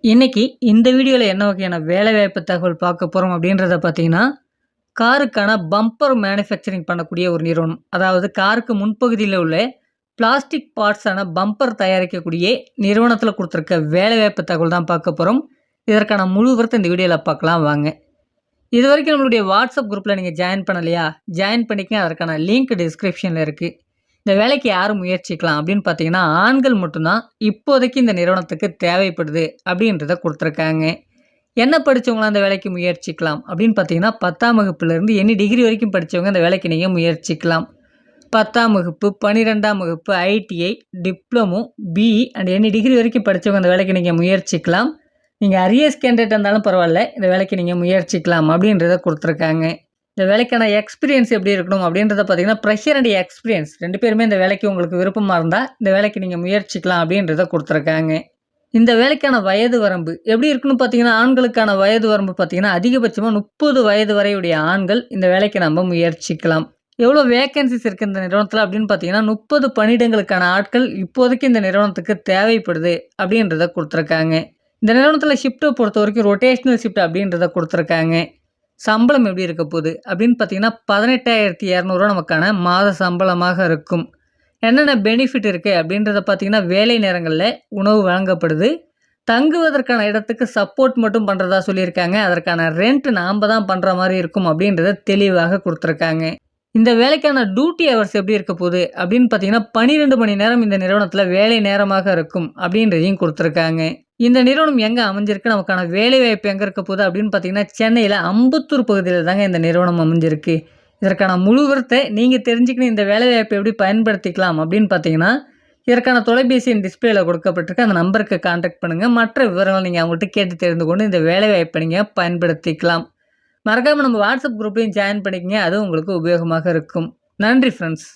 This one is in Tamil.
இன்னைக்கு இந்த வீடியோல என்ன வகையான வேலைவாய்ப்பு தகவல் பார்க்க போறோம் அப்படின்றத பார்த்தீங்கன்னா, காருக்கான பம்பர் மேனுஃபேக்சரிங் பண்ணக்கூடிய ஒரு நிறுவனம். அதாவது காருக்கு முன்பகுதியில உள்ள பிளாஸ்டிக் பார்ட்ஸான பம்பர் தயாரிக்கக்கூடிய நிறுவனத்தில குடுத்திருக்க வேலைவாய்ப்பு தகவல் தான் பார்க்க போறோம். இதற்கான முழு விவரத்த இந்த வீடியோல பார்க்கலாம் வாங்க. இதுவரைக்கும் நம்மளுடைய வாட்ஸ்அப் குரூப்ல நீங்க ஜாயின் பண்ணலையா? ஜாயின் பண்ணிக்கங்க. அதற்கான லிங்க் டிஸ்கிரிப்ஷன்ல இருக்கு. இந்த வேலைக்கு யாரு முயற்சிக்கலாம் அப்படின்னு பார்த்தீங்கன்னா, ஆண்கள் மட்டும்தான் இப்போதைக்கு இந்த நிறுவனத்துக்கு தேவைப்படுது அப்படின்றத குடுத்துருக்காங்க. என்ன படிச்சவங்கலாம் அந்த வேலைக்கு முயற்சிக்கலாம் அப்படின்னு பார்த்தீங்கன்னா, 10ஆம் வகுப்பிலிருந்து எனி டிகிரி வரைக்கும் படிச்சவங்க இந்த வேலைக்கு நீங்க முயற்சிக்கலாம். 10ஆம் வகுப்பு, 12ஆம் வகுப்பு, ITI, diploma, BE and any degree வரைக்கும் படிச்சவங்க இந்த வேலைக்கு நீங்க முயற்சிக்கலாம். நீங்க அரியர்ஸ் கேண்டிடேட்டா இருந்தாலும் பரவாயில்ல, இந்த வேலைக்கு நீங்க முயற்சிக்கலாம் அப்படின்றத குடுத்துருக்காங்க. இந்த வேலைக்கான எக்ஸ்பீரியன்ஸ் எப்படி இருக்கணும் அப்படின்றத பார்த்தீங்கன்னா, ஃப்ரெஷர் அண்ட் எக்ஸ்பீரியன்ஸ் 2 பேருமே இந்த வேலைக்கு உங்களுக்கு விருப்பமா இருந்தா, இந்த வேலைக்கு நீங்க முயற்சிக்கலாம் அப்படின்றத குடுத்துருக்காங்க. இந்த வேலைக்கான வயது வரம்பு எப்படி இருக்குன்னு பார்த்தீங்கன்னா, ஆண்களுக்கான வயது வரம்பு பார்த்தீங்கன்னா, அதிகபட்சமா 30 வயது வரை உடைய ஆண்கள் இந்த வேலைக்கு நம்ம முயற்சிக்கலாம். எவ்வளோ வேக்கன்சிஸ் இருக்கு இந்த நிறுவனத்தில அப்படின்னு பார்த்தீங்கன்னா, 30 பணியிடங்களுக்கான ஆட்கள் இப்போதைக்கு இந்த நிறுவனத்துக்கு தேவைப்படுது அப்படின்றத குடுத்துருக்காங்க. இந்த நிறுவனத்தில ஷிஃப்ட்ட பொறுத்தவரைக்கும் ரொட்டேஷனல் ஷிஃப்ட் அப்படின்றத குடுத்துருக்காங்க. சம்பளம் எப்படி இருக்க போகுது அப்படின்னு பார்த்தீங்கன்னா, 18,200 நமக்கான மாத சம்பளமாக இருக்கும். என்னென்ன பெனிஃபிட் இருக்கு அப்படின்றத பார்த்தீங்கன்னா, வேலை நேரங்கள்ல உணவு வழங்கப்படுது. தங்குவதற்கான இடத்துக்கு சப்போர்ட் மட்டும் பண்றதா சொல்லியிருக்காங்க. அதற்கான ரெண்ட் நாம தான் பண்ற மாரி இருக்கும் அப்படின்றத தெளிவாக குடுத்துருக்காங்க. இந்த வேலைக்கான டியூட்டி ஹவர்ஸ் எப்படி இருக்க போகுது அப்படின்னு பார்த்தீங்கன்னா, 12 மணி நேரம் இந்த நிறுவனத்தில வேலை நேரமாக இருக்கும் அப்படின்றதையும் குடுத்துருக்காங்க. இந்த நிறுவனம் எங்க அமைஞ்சிருக்கு? நமக்கான வேலைவாய்ப்பு எங்க இருக்க போகுது அப்படின்னு பார்த்தீங்கன்னா, சென்னையில அம்பத்தூர் பகுதியில தாங்க இந்த நிறுவனம் அமைஞ்சிருக்கு. இதற்கான முழு விவரத்த நீங்க தெரிஞ்சுக்கணும் இந்த வேலைவாய்ப்பை எப்படி பயன்படுத்திக்கலாம் அப்படின்னு பார்த்தீங்கன்னா, இதற்கான தொலைபேசி எண் டிஸ்ப்ளேல கொடுக்கப்பட்டிருக்கு. அந்த நம்பருக்கு கான்டாக்ட் பண்ணுங்க. மற்ற விவரங்கள் நீங்க அவங்கள்ட்ட கேட்டு தெரிந்து கொண்டு இந்த வேலைவாய்ப்பை நீங்க பயன்படுத்திக்கலாம். மறக்காம நம்ம வாட்ஸ்அப் குரூப்லயும் ஜாயின் பண்ணிக்கங்க. அதுவும் உங்களுக்கு உபயோகமாக இருக்கும். நன்றி ஃப்ரெண்ட்ஸ்.